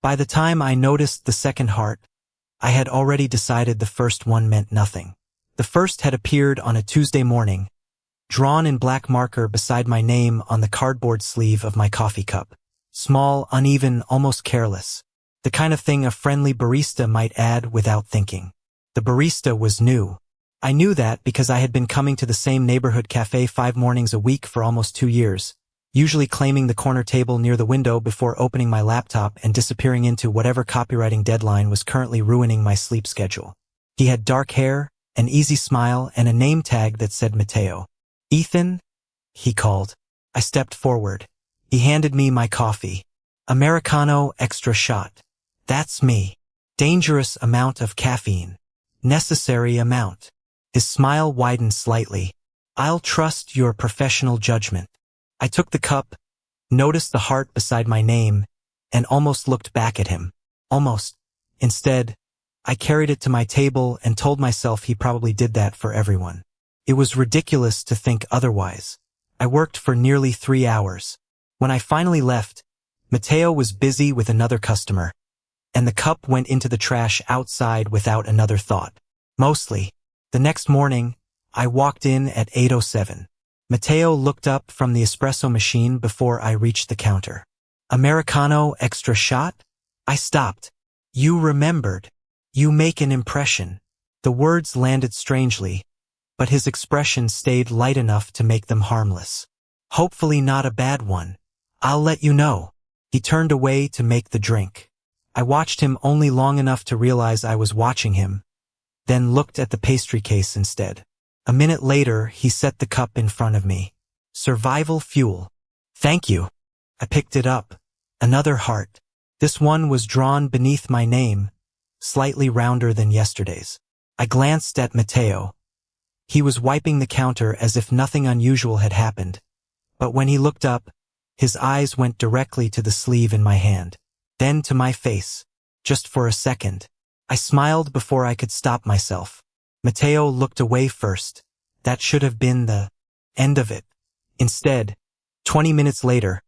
By the time I noticed the second heart, I had already decided the first one meant nothing. The first had appeared on a Tuesday morning, drawn in black marker beside my name on the cardboard sleeve of my coffee cup. Small, uneven, almost careless. The kind of thing a friendly barista might add without thinking. The barista was new. I knew that because I had been coming to the same neighborhood cafe 5 mornings a week for almost 2 years, usually claiming the corner table near the window before opening my laptop and disappearing into whatever copywriting deadline was currently ruining my sleep schedule. He had dark hair, an easy smile, and a name tag that said Matteo. "Ethan?" he called. I stepped forward. He handed me my coffee. "Americano extra shot." That's me. Dangerous amount of caffeine. Necessary amount. His smile widened slightly. "I'll trust your professional judgment." I took the cup, noticed the heart beside my name, and almost looked back at him. Almost. Instead, I carried it to my table and told myself he probably did that for everyone. It was ridiculous to think otherwise. I worked for nearly 3 hours. When I finally left, Matteo was busy with another customer, and the cup went into the trash outside without another thought. Mostly. The next morning, I walked in at 8:07. Matteo looked up from the espresso machine before I reached the counter. "Americano extra shot?" I stopped. "You remembered. You make an impression." The words landed strangely, but his expression stayed light enough to make them harmless. "Hopefully not a bad one. I'll let you know." He turned away to make the drink. I watched him only long enough to realize I was watching him, then looked at the pastry case instead. A minute later, he set the cup in front of me. "Survival fuel." "Thank you." I picked it up. Another heart. This one was drawn beneath my name, slightly rounder than yesterday's. I glanced at Matteo. He was wiping the counter as if nothing unusual had happened, but when he looked up, his eyes went directly to the sleeve in my hand, then to my face. Just for a second. I smiled before I could stop myself. Matteo looked away first. That should have been the end of it. Instead, 20 minutes later,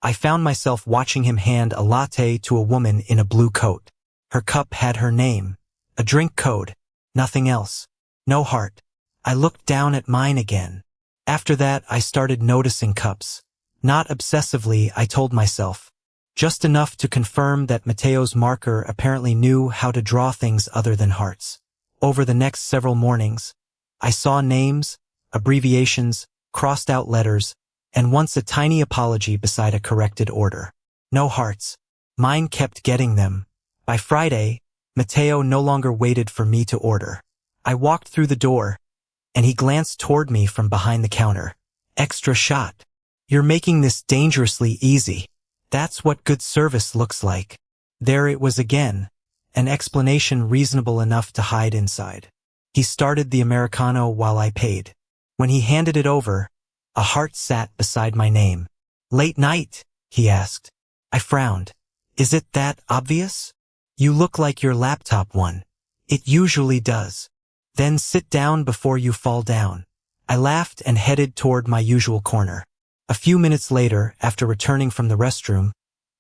I found myself watching him hand a latte to a woman in a blue coat. Her cup had her name, a drink code, nothing else. No heart. I looked down at mine again. After that, I started noticing cups. Not obsessively, I told myself. Just enough to confirm that Matteo's marker apparently knew how to draw things other than hearts. Over the next several mornings, I saw names, abbreviations, crossed out letters, and once a tiny apology beside a corrected order. No hearts. Mine kept getting them. By Friday, Matteo no longer waited for me to order. I walked through the door, and he glanced toward me from behind the counter. "Extra shot. You're making this dangerously easy. That's what good service looks like." There it was again, an explanation reasonable enough to hide inside. He started the Americano while I paid. When he handed it over, a heart sat beside my name. "Late night?" he asked. I frowned. "Is it that obvious? You look like your laptop won. It usually does. Then sit down before you fall down." I laughed and headed toward my usual corner. A few minutes later, after returning from the restroom,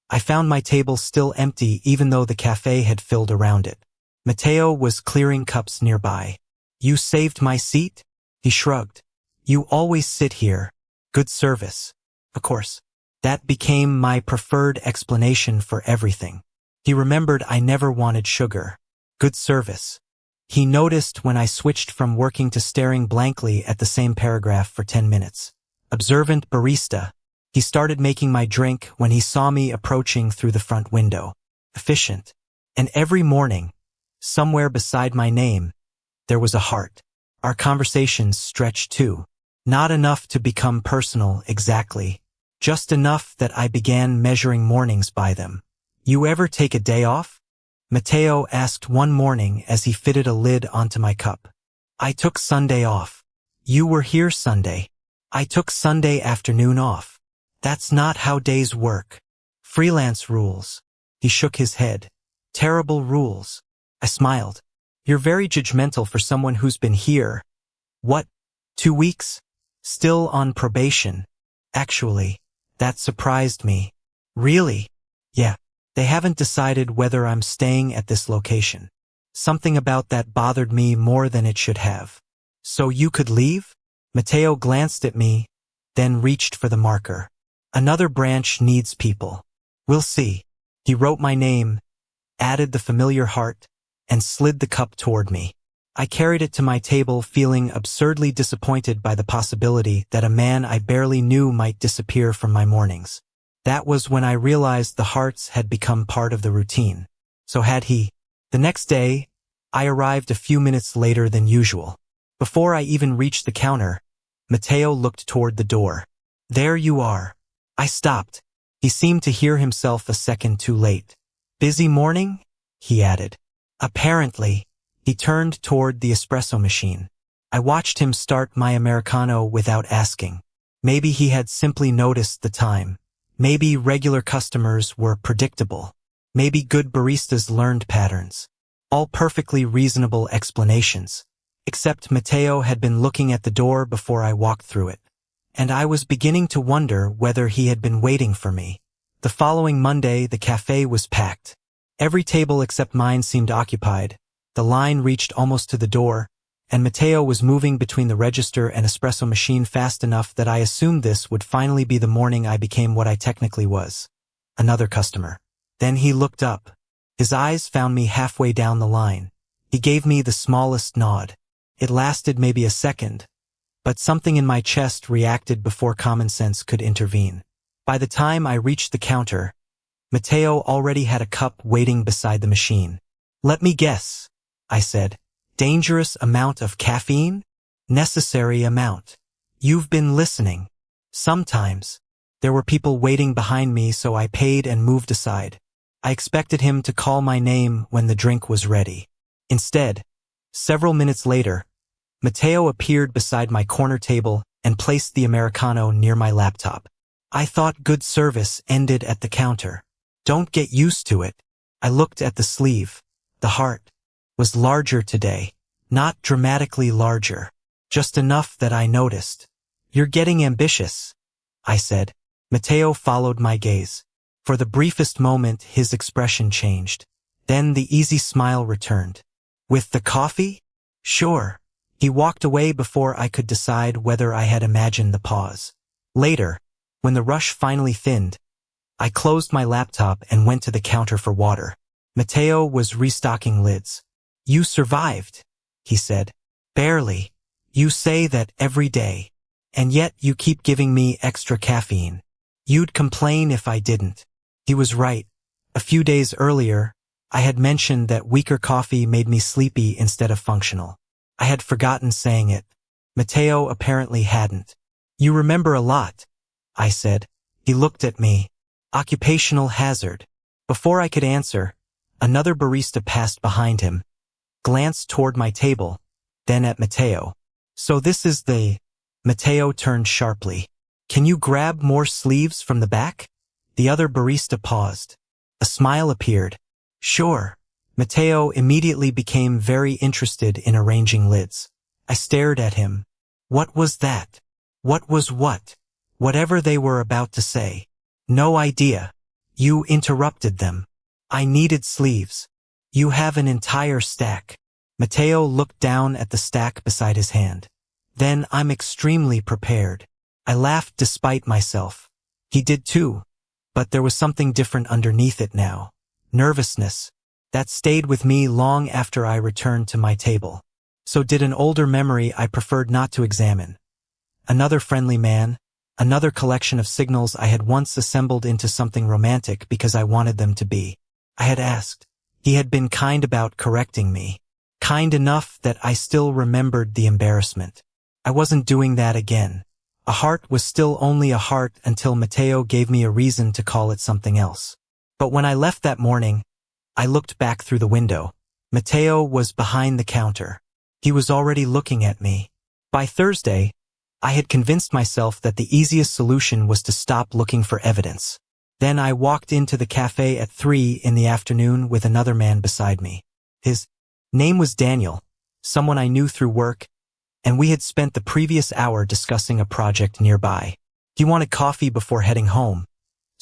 I found my table still empty even though the cafe had filled around it. Matteo was clearing cups nearby. "You saved my seat?" He shrugged. "You always sit here. Good service." Of course. That became my preferred explanation for everything. He remembered I never wanted sugar. Good service. He noticed when I switched from working to staring blankly at the same paragraph for 10 minutes. Observant barista. He started making my drink when he saw me approaching through the front window. Efficient. And every morning, somewhere beside my name, there was a heart. Our conversations stretched too. Not enough to become personal exactly. Just enough that I began measuring mornings by them. "You ever take a day off?" Matteo asked one morning as he fitted a lid onto my cup. "I took Sunday off." "You were here Sunday." "I took Sunday afternoon off." "That's not how days work. Freelance rules." He shook his head. "Terrible rules." I smiled. "You're very judgmental for someone who's been here. What, 2 weeks? Still on probation?" Actually, that surprised me. "Really?" "Yeah. They haven't decided whether I'm staying at this location. Something about that bothered me more than it should have. So you could leave? Matteo glanced at me, then reached for the marker. Another branch needs people. We'll see. He wrote my name, added the familiar heart, and slid the cup toward me. I carried it to my table, feeling absurdly disappointed by the possibility that a man I barely knew might disappear from my mornings. That was when I realized the hearts had become part of the routine. So had he. The next day, I arrived a few minutes later than usual. Before I even reached the counter, Matteo looked toward the door. There you are. I stopped. He seemed to hear himself a second too late. Busy morning? He added. Apparently. He turned toward the espresso machine. I watched him start my Americano without asking. Maybe he had simply noticed the time. Maybe regular customers were predictable. Maybe good baristas learned patterns. All perfectly reasonable explanations. Except Matteo had been looking at the door before I walked through it. And I was beginning to wonder whether he had been waiting for me. The following Monday, the cafe was packed. Every table except mine seemed occupied. The line reached almost to the door, and Matteo was moving between the register and espresso machine fast enough that I assumed this would finally be the morning I became what I technically was. Another customer. Then he looked up. His eyes found me halfway down the line. He gave me the smallest nod. It lasted maybe a second, but something in my chest reacted before common sense could intervene. By the time I reached the counter, Matteo already had a cup waiting beside the machine. Let me guess, I said. Dangerous amount of caffeine? Necessary amount. You've been listening. Sometimes. There were people waiting behind me, so I paid and moved aside. I expected him to call my name when the drink was ready. Instead, several minutes later, Matteo appeared beside my corner table and placed the Americano near my laptop. I thought good service ended at the counter. Don't get used to it. I looked at the sleeve. The heart was larger today, not dramatically larger, just enough that I noticed. You're getting ambitious, I said. Matteo followed my gaze. For the briefest moment, his expression changed. Then the easy smile returned. With the coffee? Sure. He walked away before I could decide whether I had imagined the pause. Later, when the rush finally thinned, I closed my laptop and went to the counter for water. Matteo was restocking lids. You survived, he said. Barely. You say that every day. And yet you keep giving me extra caffeine. You'd complain if I didn't. He was right. A few days earlier, I had mentioned that weaker coffee made me sleepy instead of functional. I had forgotten saying it. Matteo apparently hadn't. You remember a lot, I said. He looked at me. Occupational hazard. Before I could answer, another barista passed behind him, glanced toward my table, then at Matteo. So this is the... Matteo turned sharply. Can you grab more sleeves from the back? The other barista paused. A smile appeared. Sure. Matteo immediately became very interested in arranging lids. I stared at him. What was that? What was what? Whatever they were about to say. No idea. You interrupted them. I needed sleeves. You have an entire stack. Matteo looked down at the stack beside his hand. Then I'm extremely prepared. I laughed despite myself. He did too. But there was something different underneath it now. Nervousness. That stayed with me long after I returned to my table. So did an older memory I preferred not to examine. Another friendly man, another collection of signals I had once assembled into something romantic because I wanted them to be. I had asked. He had been kind about correcting me. Kind enough that I still remembered the embarrassment. I wasn't doing that again. A heart was still only a heart until Matteo gave me a reason to call it something else. But when I left that morning, I looked back through the window. Matteo was behind the counter. He was already looking at me. By Thursday, I had convinced myself that the easiest solution was to stop looking for evidence. Then I walked into the cafe at 3 in the afternoon with another man beside me. His name was Daniel, someone I knew through work, and we had spent the previous hour discussing a project nearby. He wanted coffee before heading home,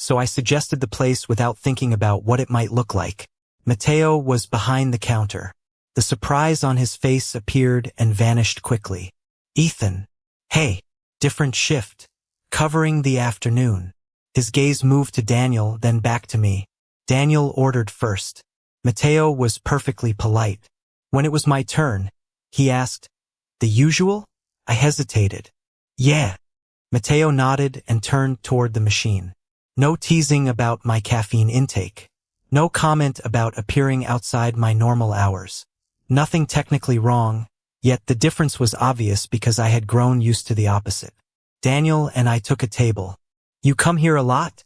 so I suggested the place without thinking about what it might look like. Matteo was behind the counter. The surprise on his face appeared and vanished quickly. Ethan. Hey. Different shift. Covering the afternoon. His gaze moved to Daniel, then back to me. Daniel ordered first. Matteo was perfectly polite. When it was my turn, he asked, "The usual?" I hesitated. "Yeah." Matteo nodded and turned toward the machine. No teasing about my caffeine intake. No comment about appearing outside my normal hours. Nothing technically wrong, yet the difference was obvious because I had grown used to the opposite. Daniel and I took a table. "You come here a lot?"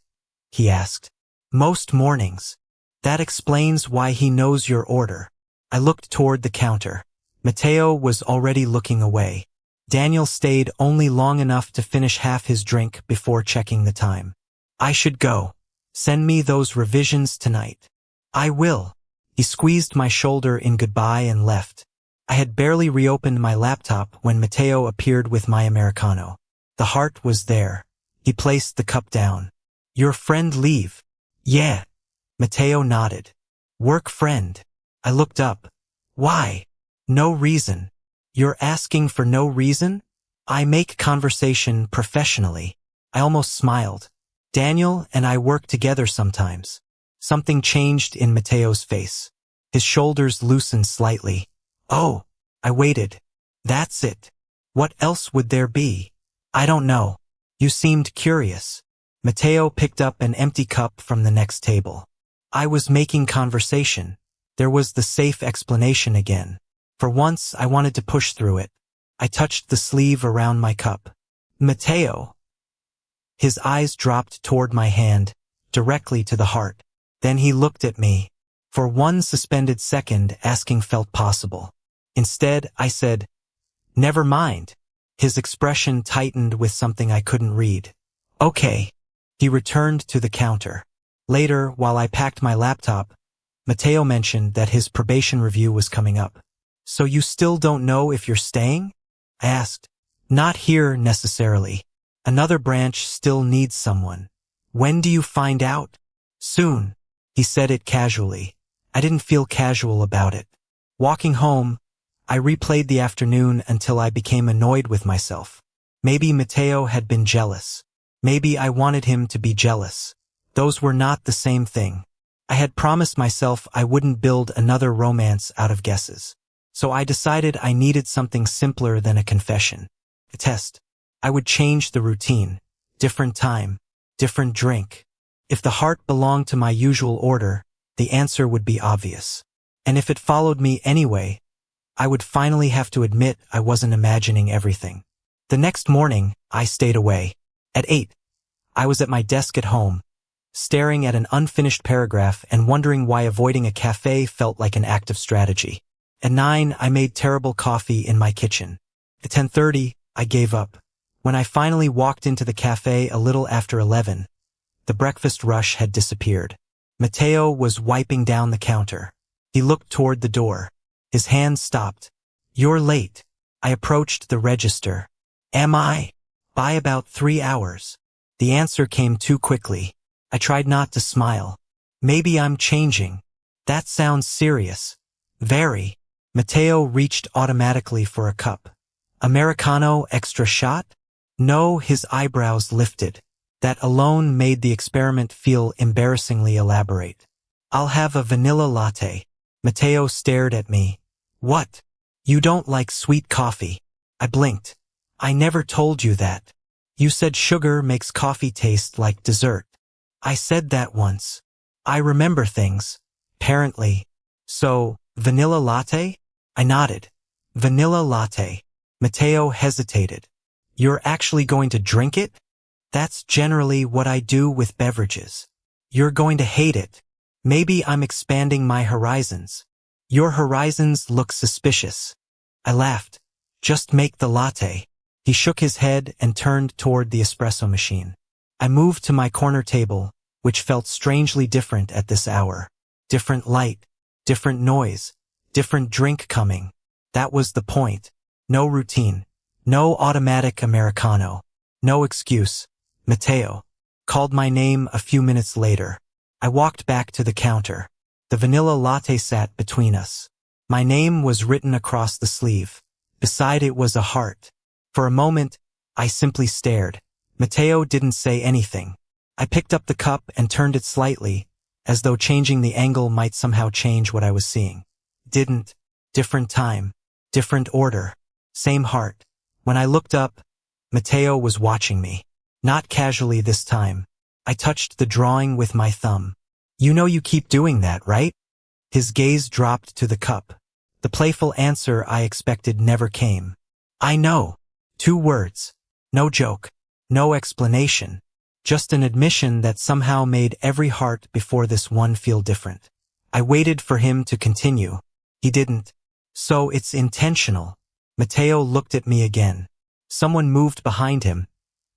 he asked. "Most mornings." "That explains why he knows your order." I looked toward the counter. Matteo was already looking away. Daniel stayed only long enough to finish half his drink before checking the time. "I should go. Send me those revisions tonight." "I will." He squeezed my shoulder in goodbye and left. I had barely reopened my laptop when Matteo appeared with my Americano. The heart was there. He placed the cup down. "Your friend leave?" "Yeah." Matteo nodded. "Work friend." I looked up. "Why?" "No reason." "You're asking for no reason?" "I make conversation professionally." I almost smiled. "Daniel and I work together sometimes." Something changed in Matteo's face. His shoulders loosened slightly. "Oh." I waited. "That's it. What else would there be?" "I don't know." "You seemed curious." Matteo picked up an empty cup from the next table. "I was making conversation." There was the safe explanation again. For once, I wanted to push through it. I touched the sleeve around my cup. "Matteo." His eyes dropped toward my hand, directly to the heart. Then he looked at me. For one suspended second, asking felt possible. Instead, I said, "Never mind." His expression tightened with something I couldn't read. "Okay." He returned to the counter. Later, while I packed my laptop, Matteo mentioned that his probation review was coming up. "So you still don't know if you're staying?" I asked. "Not here, necessarily. Another branch still needs someone." "When do you find out?" "Soon." He said it casually. I didn't feel casual about it. Walking home, I replayed the afternoon until I became annoyed with myself. Maybe Matteo had been jealous. Maybe I wanted him to be jealous. Those were not the same thing. I had promised myself I wouldn't build another romance out of guesses. So I decided I needed something simpler than a confession. A test. I would change the routine. Different time. Different drink. If the heart belonged to my usual order, the answer would be obvious. And if it followed me anyway, I would finally have to admit I wasn't imagining everything. The next morning, I stayed away. At 8, I was at my desk at home, staring at an unfinished paragraph and wondering why avoiding a cafe felt like an act of strategy. At 9, I made terrible coffee in my kitchen. At 10:30, I gave up. When I finally walked into the cafe a little after 11, the breakfast rush had disappeared. Matteo was wiping down the counter. He looked toward the door. His hand stopped. "You're late." I approached the register. "Am I?" "By about 3 hours." The answer came too quickly. I tried not to smile. "Maybe I'm changing." "That sounds serious." "Very." Matteo reached automatically for a cup. "Americano extra shot?" "No." His eyebrows lifted. That alone made the experiment feel embarrassingly elaborate. "I'll have a vanilla latte." Matteo stared at me. "What? You don't like sweet coffee?" I blinked. "I never told you that." "You said sugar makes coffee taste like dessert." "I said that once." "I remember things. Apparently. So, vanilla latte?" I nodded. "Vanilla latte." Matteo hesitated. "You're actually going to drink it?" "That's generally what I do with beverages." "You're going to hate it." "Maybe I'm expanding my horizons." "Your horizons look suspicious." I laughed. "Just make the latte." He shook his head and turned toward the espresso machine. I moved to my corner table, which felt strangely different at this hour. Different light, different noise, different drink coming. That was the point. No routine. No automatic Americano. No excuse. "Matteo." called my name a few minutes later. I walked back to the counter. The vanilla latte sat between us. My name was written across the sleeve. Beside it was a heart. For a moment, I simply stared. Matteo didn't say anything. I picked up the cup and turned it slightly, as though changing the angle might somehow change what I was seeing. Didn't. Different time. Different order. Same heart. When I looked up, Matteo was watching me. Not casually this time. I touched the drawing with my thumb. You know you keep doing that, right? His gaze dropped to the cup. The playful answer I expected never came. I know. 2 words. No joke. No explanation. Just an admission that somehow made every heart before this one feel different. I waited for him to continue. He didn't. So it's intentional. Matteo looked at me again. Someone moved behind him,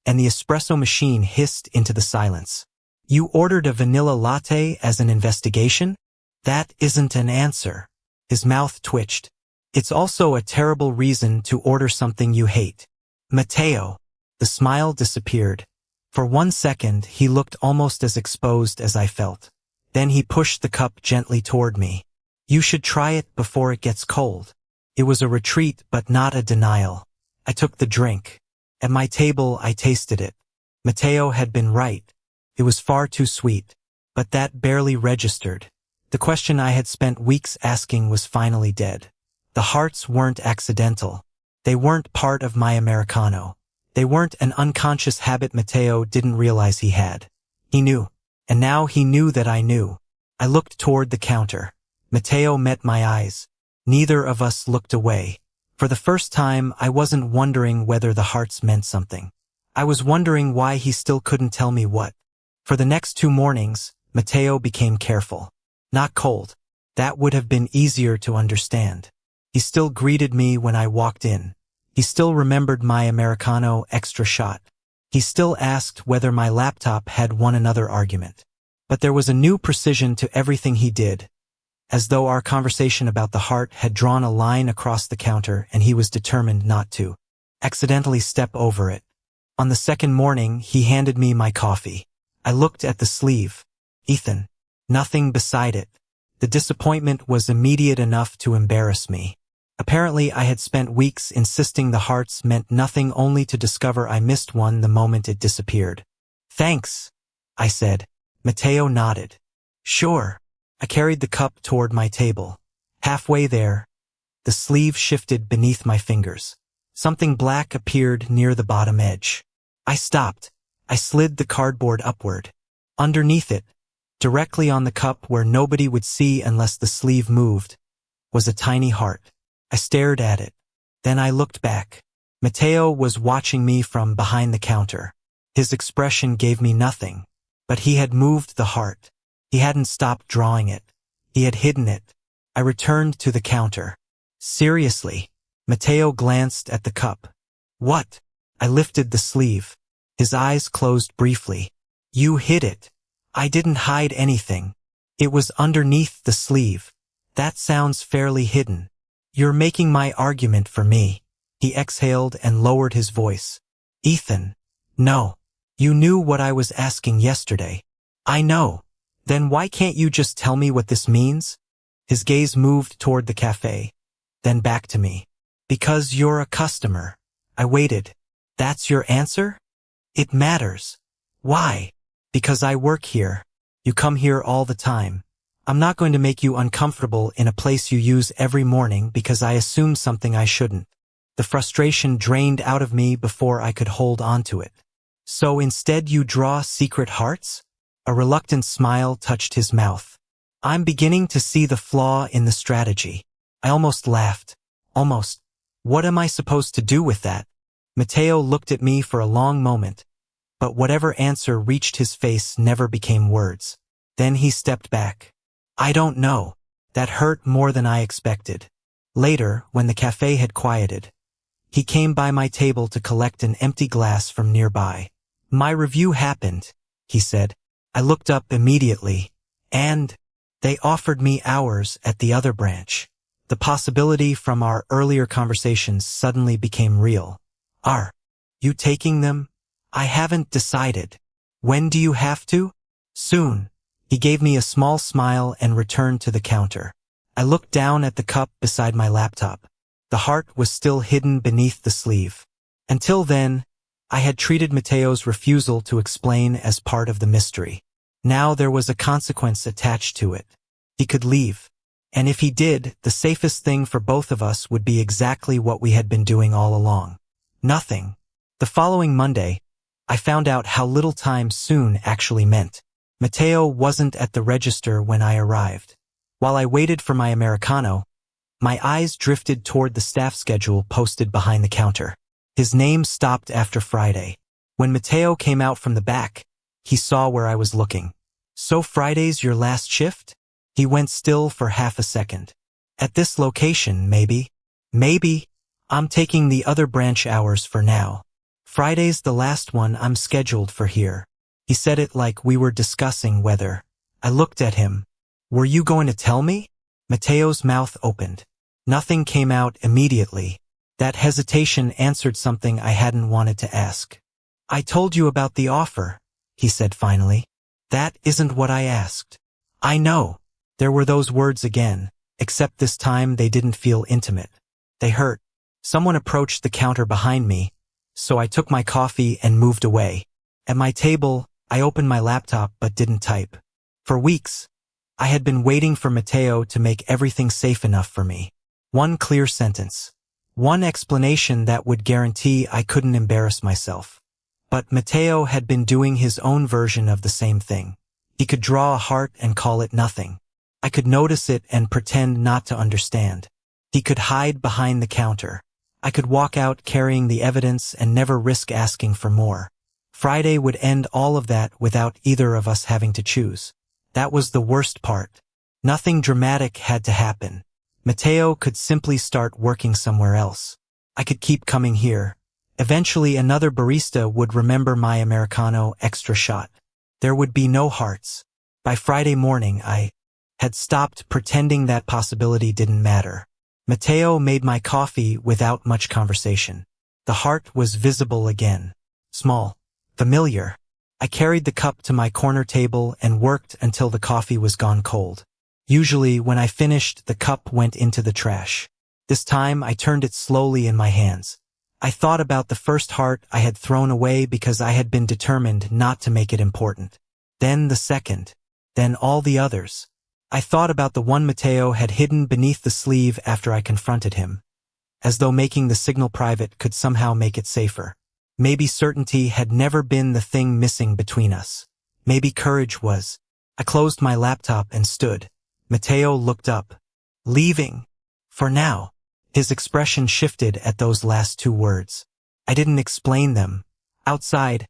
and the espresso machine hissed into the silence. You ordered a vanilla latte as an investigation? That isn't an answer. His mouth twitched. It's also a terrible reason to order something you hate. Matteo. The smile disappeared. For 1 second, he looked almost as exposed as I felt. Then he pushed the cup gently toward me. You should try it before it gets cold. It was a retreat, but not a denial. I took the drink. At my table, I tasted it. Matteo had been right. It was far too sweet. But that barely registered. The question I had spent weeks asking was finally dead. The hearts weren't accidental. They weren't part of my Americano. They weren't an unconscious habit Matteo didn't realize he had. He knew. And now he knew that I knew. I looked toward the counter. Matteo met my eyes. Neither of us looked away. For the first time, I wasn't wondering whether the hearts meant something. I was wondering why he still couldn't tell me what. For the next 2 mornings, Matteo became careful. Not cold. That would have been easier to understand. He still greeted me when I walked in. He still remembered my Americano extra shot. He still asked whether my laptop had won another argument. But there was a new precision to everything he did, as though our conversation about the heart had drawn a line across the counter and he was determined not to accidentally step over it. On the second morning, he handed me my coffee. I looked at the sleeve. Ethan. Nothing beside it. The disappointment was immediate enough to embarrass me. Apparently, I had spent weeks insisting the hearts meant nothing only to discover I missed one the moment it disappeared. Thanks, I said. Matteo nodded. Sure. I carried the cup toward my table. Halfway there, the sleeve shifted beneath my fingers. Something black appeared near the bottom edge. I stopped. I slid the cardboard upward. Underneath it, directly on the cup where nobody would see unless the sleeve moved, was a tiny heart. I stared at it. Then I looked back. Matteo was watching me from behind the counter. His expression gave me nothing, but he had moved the heart. He hadn't stopped drawing it. He had hidden it. I returned to the counter. Seriously. Matteo glanced at the cup. What? I lifted the sleeve. His eyes closed briefly. You hid it. I didn't hide anything. It was underneath the sleeve. That sounds fairly hidden. You're making my argument for me. He exhaled and lowered his voice. Ethan. No. You knew what I was asking yesterday. I know. Then why can't you just tell me what this means? His gaze moved toward the cafe, then back to me. Because you're a customer. I waited. That's your answer? It matters. Why? Because I work here. You come here all the time. I'm not going to make you uncomfortable in a place you use every morning because I assume something I shouldn't. The frustration drained out of me before I could hold on to it. So instead you draw secret hearts? A reluctant smile touched his mouth. I'm beginning to see the flaw in the strategy. I almost laughed. Almost. What am I supposed to do with that? Matteo looked at me for a long moment, but whatever answer reached his face never became words. Then he stepped back. I don't know. That hurt more than I expected. Later, when the cafe had quieted, he came by my table to collect an empty glass from nearby. My review happened, he said. I looked up immediately, and they offered me hours at the other branch. The possibility from our earlier conversations suddenly became real. Are you taking them? I haven't decided. When do you have to? Soon. He gave me a small smile and returned to the counter. I looked down at the cup beside my laptop. The heart was still hidden beneath the sleeve. Until then, I had treated Mateo's refusal to explain as part of the mystery. Now there was a consequence attached to it. He could leave. And if he did, the safest thing for both of us would be exactly what we had been doing all along. Nothing. The following Monday, I found out how little time soon actually meant. Mateo wasn't at the register when I arrived. While I waited for my Americano, my eyes drifted toward the staff schedule posted behind the counter. His name stopped after Friday. When Mateo came out from the back, he saw where I was looking. So Friday's your last shift? He went still for half a second. At this location, maybe? Maybe. I'm taking the other branch hours for now. Friday's the last one I'm scheduled for here. He said it like we were discussing whether. I looked at him. Were you going to tell me? Mateo's mouth opened. Nothing came out immediately. That hesitation answered something I hadn't wanted to ask. I told you about the offer, he said finally. That isn't what I asked. I know. There were those words again, except this time they didn't feel intimate. They hurt. Someone approached the counter behind me, so I took my coffee and moved away. At my table, I opened my laptop but didn't type. For weeks, I had been waiting for Mateo to make everything safe enough for me. One clear sentence. One explanation that would guarantee I couldn't embarrass myself. But Mateo had been doing his own version of the same thing. He could draw a heart and call it nothing. I could notice it and pretend not to understand. He could hide behind the counter. I could walk out carrying the evidence and never risk asking for more. Friday would end all of that without either of us having to choose. That was the worst part. Nothing dramatic had to happen. Mateo could simply start working somewhere else. I could keep coming here. Eventually another barista would remember my Americano extra shot. There would be no hearts. By Friday morning I had stopped pretending that possibility didn't matter. Mateo made my coffee without much conversation. The heart was visible again. Small. Familiar. I carried the cup to my corner table and worked until the coffee was gone cold. Usually, when I finished, the cup went into the trash. This time, I turned it slowly in my hands. I thought about the first heart I had thrown away because I had been determined not to make it important. Then the second. Then all the others. I thought about the one Mateo had hidden beneath the sleeve after I confronted him. As though making the signal private could somehow make it safer. Maybe certainty had never been the thing missing between us. Maybe courage was. I closed my laptop and stood. Mateo looked up. Leaving. For now. His expression shifted at those last two words. I didn't explain them. Outside,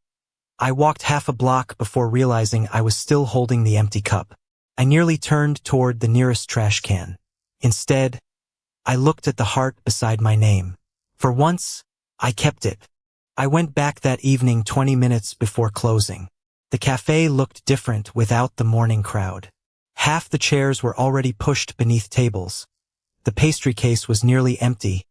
I walked half a block before realizing I was still holding the empty cup. I nearly turned toward the nearest trash can. Instead, I looked at the heart beside my name. For once, I kept it. I went back that evening 20 minutes before closing. The cafe looked different without the morning crowd. Half the chairs were already pushed beneath tables. The pastry case was nearly empty,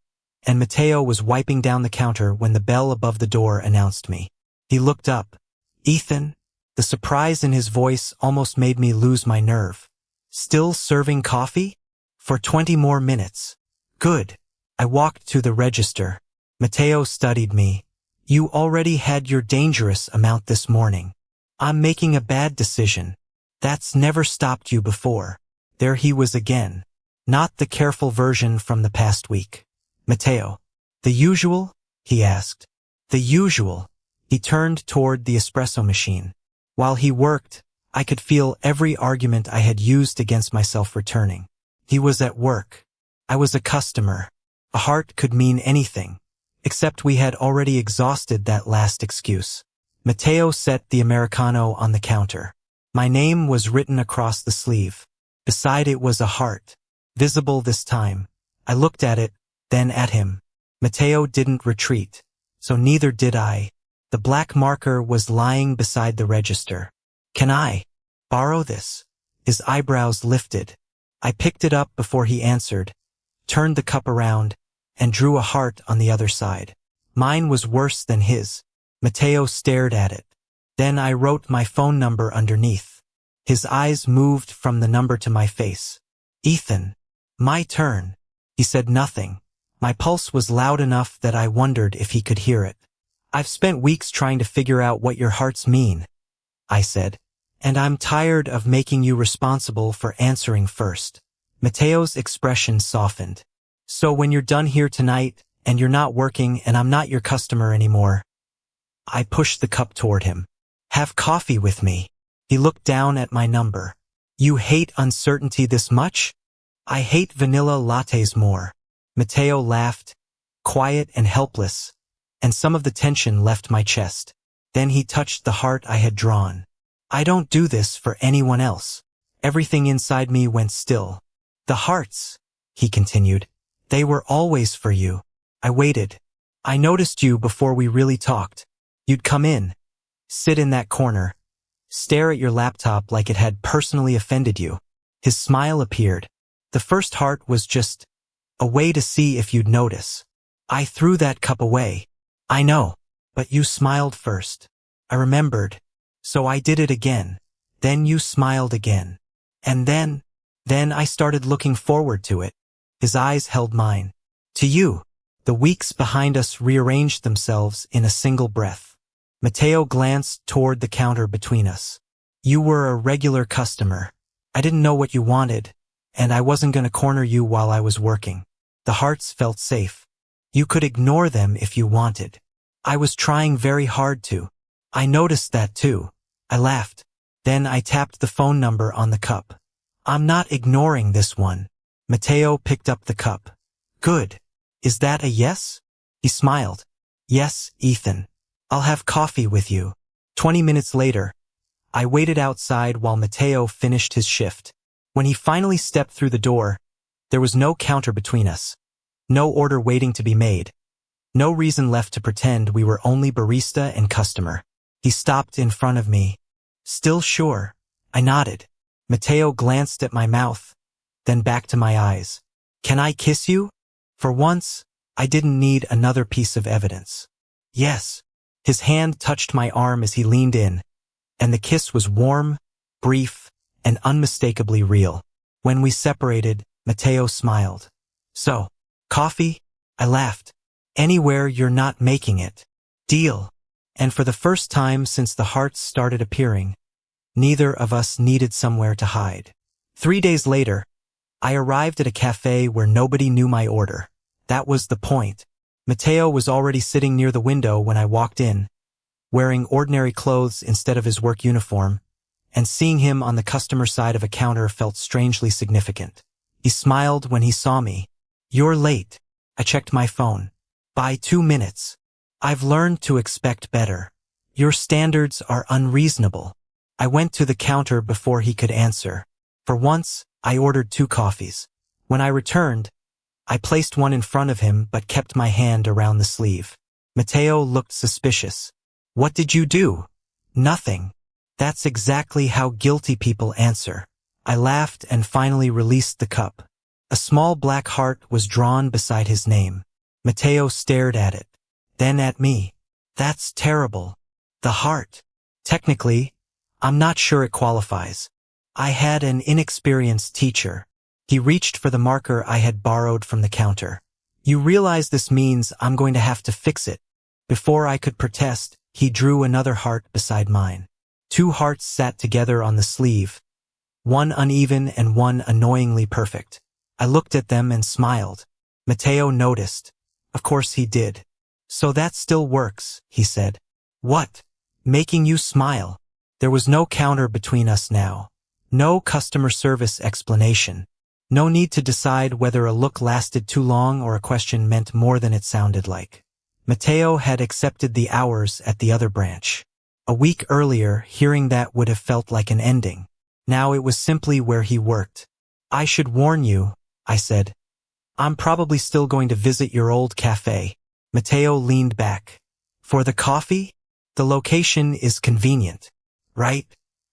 and Mateo was wiping down the counter when the bell above the door announced me. He looked up. Ethan? The surprise in his voice almost made me lose my nerve. Still serving coffee? For 20 more minutes. Good. I walked to the register. Mateo studied me. You already had your dangerous amount this morning. I'm making a bad decision. That's never stopped you before. There he was again. Not the careful version from the past week. Mateo. The usual? He asked. The usual. He turned toward the espresso machine. While he worked, I could feel every argument I had used against myself returning. He was at work. I was a customer. A heart could mean anything. Except we had already exhausted that last excuse. Mateo set the Americano on the counter. My name was written across the sleeve. Beside it was a heart. Visible this time. I looked at it, then at him. Mateo didn't retreat. So neither did I. The black marker was lying beside the register. Can I borrow this? His eyebrows lifted. I picked it up before he answered, turned the cup around, and drew a heart on the other side. Mine was worse than his. Mateo stared at it. Then I wrote my phone number underneath. His eyes moved from the number to my face. Ethan. My turn. He said nothing. My pulse was loud enough that I wondered if he could hear it. I've spent weeks trying to figure out what your hearts mean, I said. And I'm tired of making you responsible for answering first. Mateo's expression softened. So when you're done here tonight, and you're not working and I'm not your customer anymore. I pushed the cup toward him. Have coffee with me. He looked down at my number. You hate uncertainty this much? I hate vanilla lattes more. Mateo laughed, quiet and helpless, and some of the tension left my chest. Then he touched the heart I had drawn. I don't do this for anyone else. Everything inside me went still. The hearts, he continued, they were always for you. I waited. I noticed you before we really talked. You'd come in, sit in that corner, stare at your laptop like it had personally offended you. His smile appeared. The first heart was just a way to see if you'd notice. I threw that cup away. I know, but you smiled first. I remembered. So I did it again. Then you smiled again. And then I started looking forward to it. His eyes held mine. To you. The weeks behind us rearranged themselves in a single breath. Mateo glanced toward the counter between us. You were a regular customer. I didn't know what you wanted, and I wasn't going to corner you while I was working. The hearts felt safe. You could ignore them if you wanted. I was trying very hard to. I noticed that too. I laughed. Then I tapped the phone number on the cup. I'm not ignoring this one. Mateo picked up the cup. Good. Is that a yes? He smiled. Yes, Ethan. I'll have coffee with you. 20 minutes later, I waited outside while Mateo finished his shift. When he finally stepped through the door, there was no counter between us. No order waiting to be made. No reason left to pretend we were only barista and customer. He stopped in front of me. Still sure? I nodded. Mateo glanced at my mouth, then back to my eyes. Can I kiss you? For once, I didn't need another piece of evidence. Yes. His hand touched my arm as he leaned in, and the kiss was warm, brief, and unmistakably real. When we separated, Mateo smiled. So, coffee? I laughed. Anywhere you're not making it. Deal. And for the first time since the hearts started appearing, neither of us needed somewhere to hide. 3 days later, I arrived at a cafe where nobody knew my order. That was the point. Mateo was already sitting near the window when I walked in, wearing ordinary clothes instead of his work uniform, and seeing him on the customer side of a counter felt strangely significant. He smiled when he saw me. You're late. I checked my phone. By 2 minutes. I've learned to expect better. Your standards are unreasonable. I went to the counter before he could answer. For once, I ordered 2 coffees. When I returned, I placed one in front of him but kept my hand around the sleeve. Mateo looked suspicious. What did you do? Nothing. That's exactly how guilty people answer. I laughed and finally released the cup. A small black heart was drawn beside his name. Mateo stared at it, then at me. That's terrible. The heart. Technically, I'm not sure it qualifies. I had an inexperienced teacher. He reached for the marker I had borrowed from the counter. You realize this means I'm going to have to fix it. Before I could protest, he drew another heart beside mine. 2 hearts sat together on the sleeve, one uneven and one annoyingly perfect. I looked at them and smiled. Mateo noticed. Of course he did. So that still works, he said. What? Making you smile. There was no counter between us now. No customer service explanation. No need to decide whether a look lasted too long or a question meant more than it sounded like. Mateo had accepted the hours at the other branch. A week earlier, hearing that would have felt like an ending. Now it was simply where he worked. I should warn you, I said. I'm probably still going to visit your old cafe. Mateo leaned back. For the coffee? The location is convenient, right?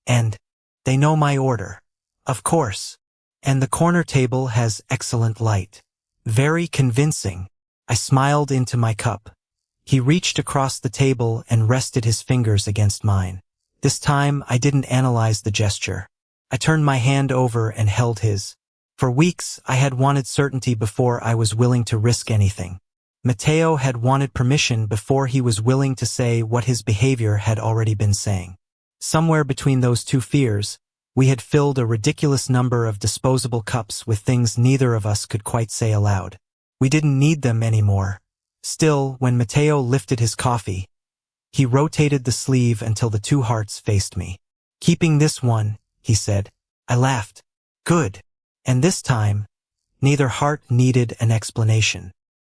And they know my order. Of course. And the corner table has excellent light. Very convincing. I smiled into my cup. He reached across the table and rested his fingers against mine. This time, I didn't analyze the gesture. I turned my hand over and held his. For weeks, I had wanted certainty before I was willing to risk anything. Matteo had wanted permission before he was willing to say what his behavior had already been saying. Somewhere between those two fears, we had filled a ridiculous number of disposable cups with things neither of us could quite say aloud. We didn't need them anymore. Still, when Matteo lifted his coffee, he rotated the sleeve until the two hearts faced me. "Keeping this one," he said. I laughed. "Good." And this time, neither heart needed an explanation.